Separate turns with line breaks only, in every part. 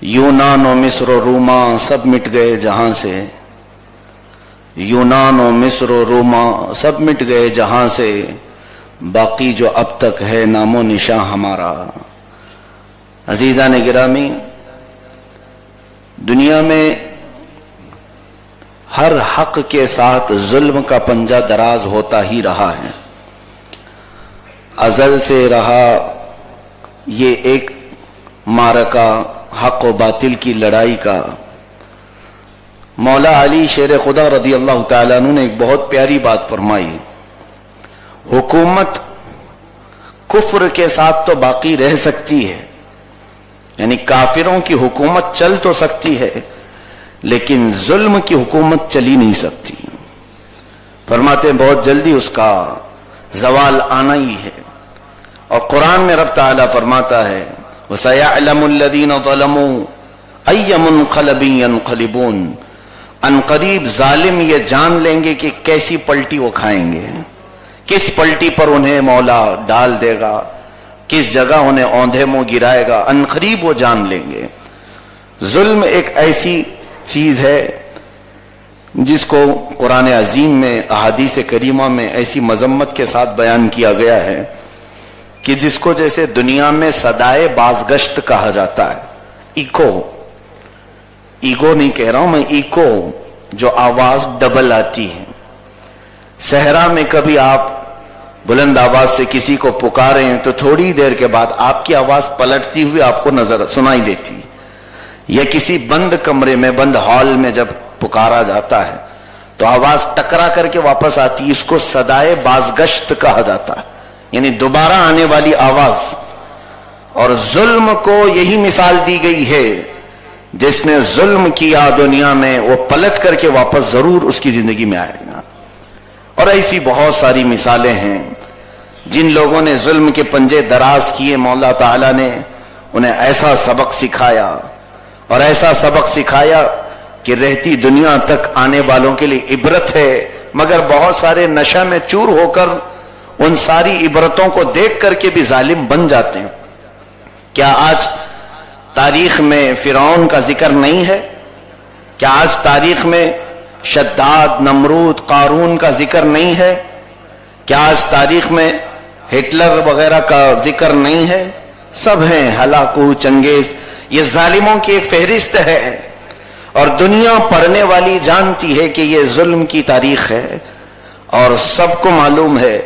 यूनान और मिस्र और रूमा सब मिट गए जहां से, यूनान और मिस्र और रूमा सब मिट गए जहां से, बाकी जो अब तक है नामो निशां हमारा। अजीज़ान गिरामी, दुनिया में हर हक के साथ जुल्म का पंजा दराज होता ही रहा है, अजल से रहा ये एक मारका हक व बातिल की लड़ाई का। मौला अली शेर खुदा रदी अल्लाह तआला अन्हु ने एक बहुत प्यारी बात फरमाई, हुकूमत कुफ्र के साथ तो बाकी रह सकती है, यानी काफिरों की हुकूमत चल तो सकती है लेकिन जुल्म की हुकूमत चली नहीं सकती। फरमाते हैं बहुत जल्दी उसका जवाल आना ही है। और कुरान में रब ताला फरमाता है वसयअलमुल्लज़ीना ज़लमू अय्य मुनक़लबिन यनक़लिबून, अनक़रीब जालिम ये जान लेंगे कि कैसी पलटी वो खाएंगे, किस पलटी पर उन्हें मौला डाल देगा, किस जगह उन्हें औंधे मुंह गिराएगा, अनक़रीब वो जान लेंगे। जुल्म एक ऐसी चीज है जिसको कुरान अजीम में अहादीस करीमा में ऐसी मजम्मत के साथ बयान किया गया है कि जिसको जैसे दुनिया में सदाए बाज़गश्त कहा जाता है, इको, ईगो नहीं कह रहा हूं मैं, इको जो आवाज डबल आती है। सहरा में कभी आप बुलंद आवाज से किसी को पुकारे हैं तो थोड़ी देर के बाद आपकी आवाज पलटती हुई आपको नजर सुनाई देती है, या किसी बंद कमरे में बंद हॉल में जब पुकारा जाता है तो आवाज टकरा करके वापस आती है। इसको सदाए बाज़गश्त कहा जाता है, यानी दोबारा आने वाली आवाज। और जुल्म को यही मिसाल दी गई है, जिसने जुल्म किया दुनिया में वो पलट करके वापस जरूर उसकी जिंदगी में आएगा। और ऐसी बहुत सारी मिसालें हैं जिन लोगों ने जुल्म के पंजे दराज किए, मौला ताला ने उन्हें ऐसा सबक सिखाया और ऐसा सबक सिखाया कि रहती दुनिया तक आने वालों के लिए इबरत है। मगर बहुत सारे नशा में चूर होकर उन सारी इबरतों को देख करके भी जालिम बन जाते हैं। क्या आज तारीख में फिरौन का जिक्र नहीं है? क्या आज तारीख में शद्दाद, नमरूद, कारून का जिक्र नहीं है? क्या आज तारीख में हिटलर वगैरह का जिक्र नहीं है? सब हैं, हलाकू, चंगेज, ये जालिमों की एक फहरिस्त है। और दुनिया पढ़ने वाली जानती है कि ये जुल्म की तारीख है और सबको मालूम है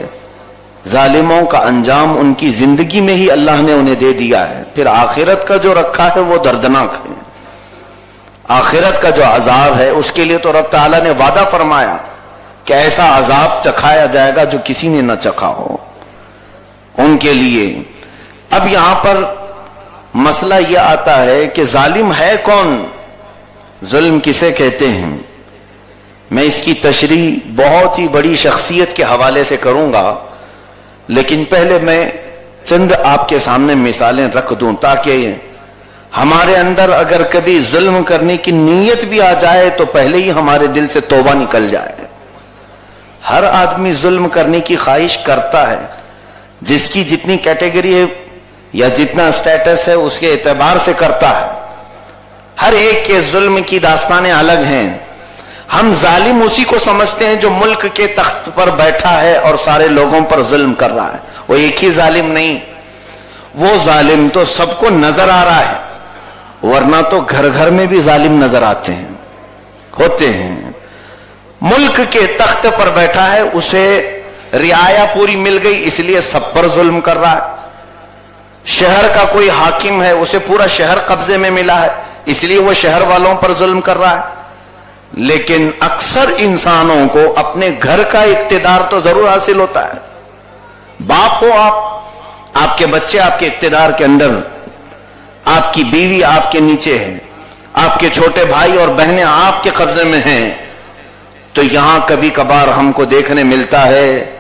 जालिमों का अंजाम उनकी जिंदगी में ही अल्लाह ने उन्हें दे दिया है। फिर आखिरत का जो रखा है वो दर्दनाक है। आखिरत का जो अजाब है उसके लिए तो रब ताला ने वादा फरमाया कि ऐसा अजाब चखाया जाएगा जो किसी ने न चखा हो उनके लिए। अब यहां पर मसला यह आता है कि जालिम है कौन, जुल्म किसे कहते हैं। मैं इसकी तशरीह बहुत ही बड़ी शख्सियत के हवाले से करूंगा, लेकिन पहले मैं चंद आपके सामने मिसालें रख दूं ताकि हमारे अंदर अगर कभी जुल्म करने की नीयत भी आ जाए तो पहले ही हमारे दिल से तौबा निकल जाए। हर आदमी जुल्म करने की ख्वाहिश करता है, जिसकी जितनी कैटेगरी है या जितना स्टेटस है उसके एतबार से करता है। हर एक के जुल्म की दास्तानें अलग हैं। हम जालिम उसी को समझते हैं जो मुल्क के तख्त पर बैठा है और सारे लोगों पर जुल्म कर रहा है। वो एक ही जालिम नहीं, वो जालिम तो सबको नजर आ रहा है, वरना तो घर घर में भी जालिम नजर आते हैं, होते हैं। मुल्क के तख्त पर बैठा है, उसे रियाया पूरी मिल गई इसलिए सब पर जुल्म कर रहा है। शहर का कोई हाकिम है, उसे पूरा शहर कब्जे में मिला है इसलिए वो शहर वालों पर जुल्म कर रहा है। लेकिन अक्सर इंसानों को अपने घर का इक्तिदार तो जरूर हासिल होता है। बाप हो आप, आपके बच्चे आपके इक्तिदार के अंदर, आपकी बीवी आपके नीचे है, आपके छोटे भाई और बहनें आपके कब्जे में हैं, तो यहां कभी कभार हमको देखने मिलता है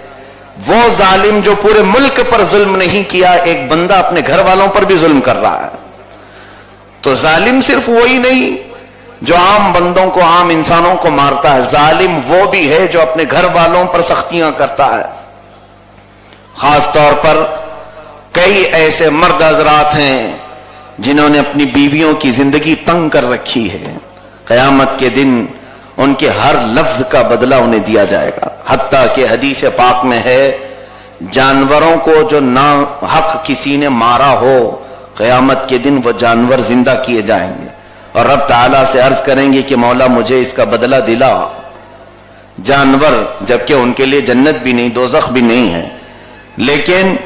वो जालिम जो पूरे मुल्क पर जुल्म नहीं किया, एक बंदा अपने घर वालों पर भी जुल्म कर रहा है। तो जालिम सिर्फ वही नहीं जो आम बंदों को, आम इंसानों को मारता है, जालिम वो भी है जो अपने घर वालों पर सख्तियां करता है। खास तौर पर कई ऐसे मर्द हजरात हैं जिन्होंने अपनी बीवियों की जिंदगी तंग कर रखी है, कयामत के दिन उनके हर लफ्ज का बदला उन्हें दिया जाएगा। हत्ता कि हदीस पाक में है, जानवरों को जो ना हक किसी ने मारा हो, कयामत के दिन वो जानवर जिंदा किए जाएंगे और रब ताला से अर्ज करेंगे कि मौला मुझे इसका बदला दिला। जानवर, जबकि उनके लिए जन्नत भी नहीं, दोज़ख भी नहीं है, लेकिन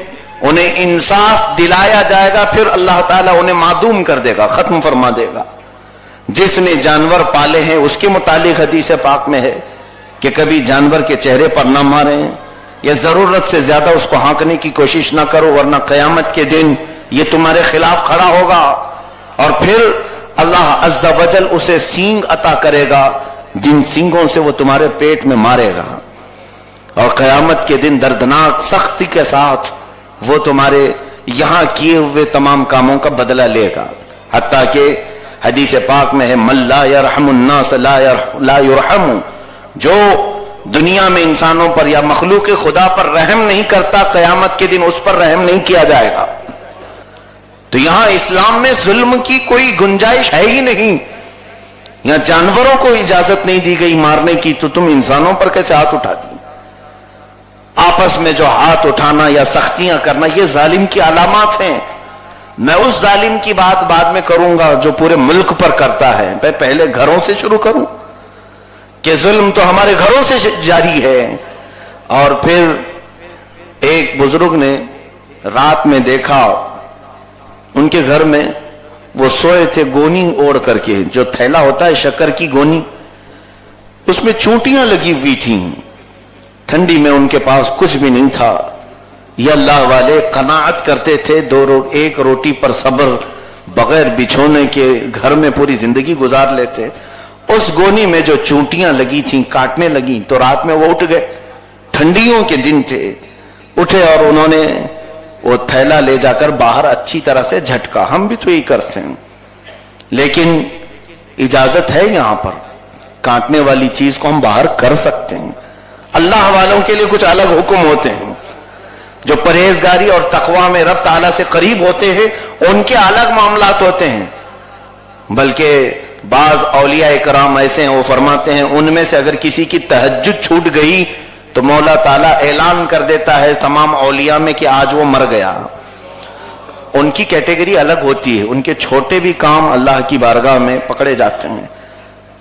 उन्हें इंसाफ दिलाया जाएगा, फिर अल्लाह ताला उन्हें मादूम कर देगा, खत्म फरमा देगा। जिसने जानवर पाले हैं उसके मुतालिक हदीस पाक में है कि कभी जानवर के चेहरे पर ना मारें या जरूरत से ज्यादा उसको हाँकने की कोशिश ना करो, वरना कयामत के दिन ये तुम्हारे खिलाफ खड़ा होगा और फिर अल्लाह अज़्ज़ा वजल उसे सींग अता करेगा, जिन सींगों से वो तुम्हारे पेट में मारेगा और कयामत के दिन दर्दनाक सख्ती के साथ वो तुम्हारे यहां किए हुए तमाम कामों का बदला लेगा। हत्ता कि हदीस पाक में है, मल्ला यरहमुन्नास ला युरहमु, जो दुनिया में इंसानों पर या मखलूक खुदा पर रहम नहीं करता, कयामत के दिन उस पर रहम नहीं किया जाएगा। तो यहां इस्लाम में जुल्म की कोई गुंजाइश है ही नहीं। यहां जानवरों को इजाजत नहीं दी गई मारने की, तो तुम इंसानों पर कैसे हाथ उठाती? आपस में जो हाथ उठाना या सख्तियां करना, ये जालिम की अलामत हैं। मैं उस जालिम की बात बाद में करूंगा जो पूरे मुल्क पर करता है। मैं पहले घरों से शुरू करूं कि जुल्म तो हमारे घरों से जारी है। और फिर एक बुजुर्ग ने रात में देखा, उनके घर में वो सोए थे गोनी ओढ़ करके, जो थैला होता है शक्कर की गोनी, उसमें चूंटियां लगी हुई थी। ठंडी में उनके पास कुछ भी नहीं था। ये अल्लाह वाले कनाअत करते थे, एक रोटी पर सब्र, बगैर बिछोने के घर में पूरी जिंदगी गुजार लेते। उस गोनी में जो चूंटियां लगी थी, काटने लगी, तो रात में वो उठ गए। ठंडियों के दिन थे, उठे और उन्होंने वो थैला ले जाकर बाहर अच्छी तरह से झटका। हम भी तो यही करते हैं, लेकिन इजाजत है यहां पर, काटने वाली चीज को हम बाहर कर सकते हैं। अल्लाह वालों के लिए कुछ अलग हुक्म होते हैं। जो परहेजगारी और तकवा में रब ताला से करीब होते हैं, उनके अलग मामलात होते हैं। बल्कि बाज औलिया इकराम ऐसे हैं, वो फरमाते हैं उनमें से अगर किसी की तहज्जुद छूट गई तो मौला ताला ऐलान कर देता है तमाम औलिया में कि आज वो मर गया। उनकी कैटेगरी अलग होती है, उनके छोटे भी काम अल्लाह की बारगाह में पकड़े जाते हैं।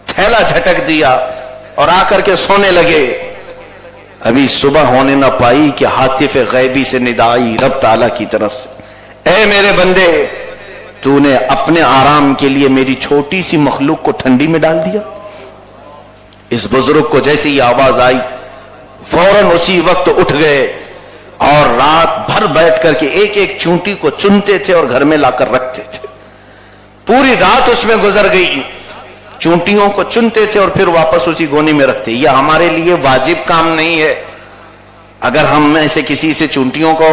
थैला झटक दिया और आकर के सोने लगे, अभी सुबह होने ना पाई कि हातिफ गैबी से निदाई रब ताला की तरफ से, ए मेरे बंदे, तूने अपने आराम के लिए मेरी छोटी सी मखलूक को ठंडी में डाल दिया। इस बुजुर्ग को जैसे ही आवाज आई, फौरन उसी वक्त उठ गए और रात भर बैठ करके एक एक चूंटी को चुनते थे और घर में लाकर रखते थे। पूरी रात उसमें गुजर गई, चूंटियों को चुनते थे और फिर वापस उसी गोनी में रखते। यह हमारे लिए वाजिब काम नहीं है। अगर हम में से किसी से चूंटियों को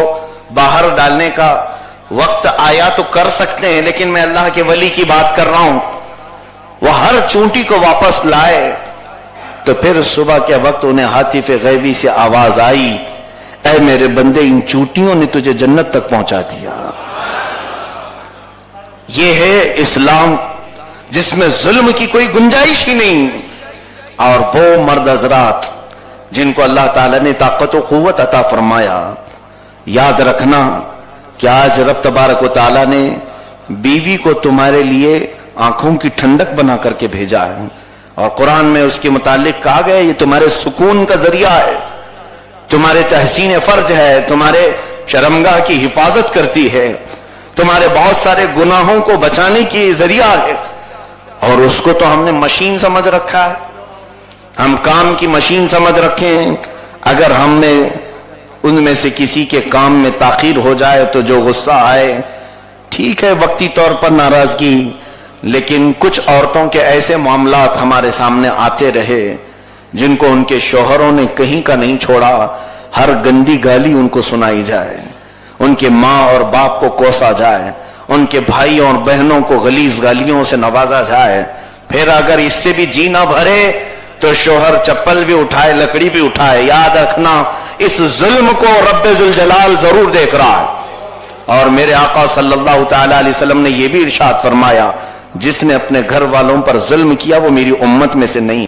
बाहर डालने का वक्त आया तो कर सकते हैं, लेकिन मैं अल्लाह के वली की बात कर रहा हूं, वह हर चूंटी को वापस लाए। तो फिर सुबह के वक्त उन्हें हातिफ गैबी से आवाज आई, ऐ मेरे बंदे, इन चूंटियों ने तुझे जन्नत तक पहुंचा दिया। यह है इस्लाम, जिसमें जुल्म की कोई गुंजाइश ही नहीं। और वो मर्द हजरात जिनको अल्लाह ताला ने ताकत और कुव्वत अता फरमाया, याद रखना कि आज रब तबारक व ताला ने बीवी को तुम्हारे लिए आंखों की ठंडक बना करके भेजा है। और कुरान में उसके मुतालिक कहा गया, ये तुम्हारे सुकून का जरिया है, तुम्हारे तहसीन फर्ज है, तुम्हारे शर्मगाह की हिफाजत करती है, तुम्हारे बहुत सारे गुनाहों को बचाने की जरिया है। और उसको तो हमने मशीन समझ रखा है, हम काम की मशीन समझ रखे हैं। अगर हमने उनमें से किसी के काम में ताखीर हो जाए तो जो गुस्सा आए, ठीक है, वक्ती तौर पर नाराजगी, लेकिन कुछ औरतों के ऐसे मामलात हमारे सामने आते रहे जिनको उनके शौहरों ने कहीं का नहीं छोड़ा। हर गंदी गाली उनको सुनाई जाए, उनके माँ और बाप को कोसा जाए, उनके भाइयों और बहनों को गलीज गालियों से नवाजा जाए। फिर अगर इससे भी जी ना भरे तो शोहर चप्पल भी उठाए, लकड़ी भी उठाए। याद रखना, इस जुल्म को रब्बे जुल जलाल जरूर देख रहा है। اور میرے آقا صلی اللہ تعالی علیہ وسلم نے یہ بھی ارشاد فرمایا، جس نے اپنے گھر والوں پر ظلم کیا وہ میری امت میں سے نہیں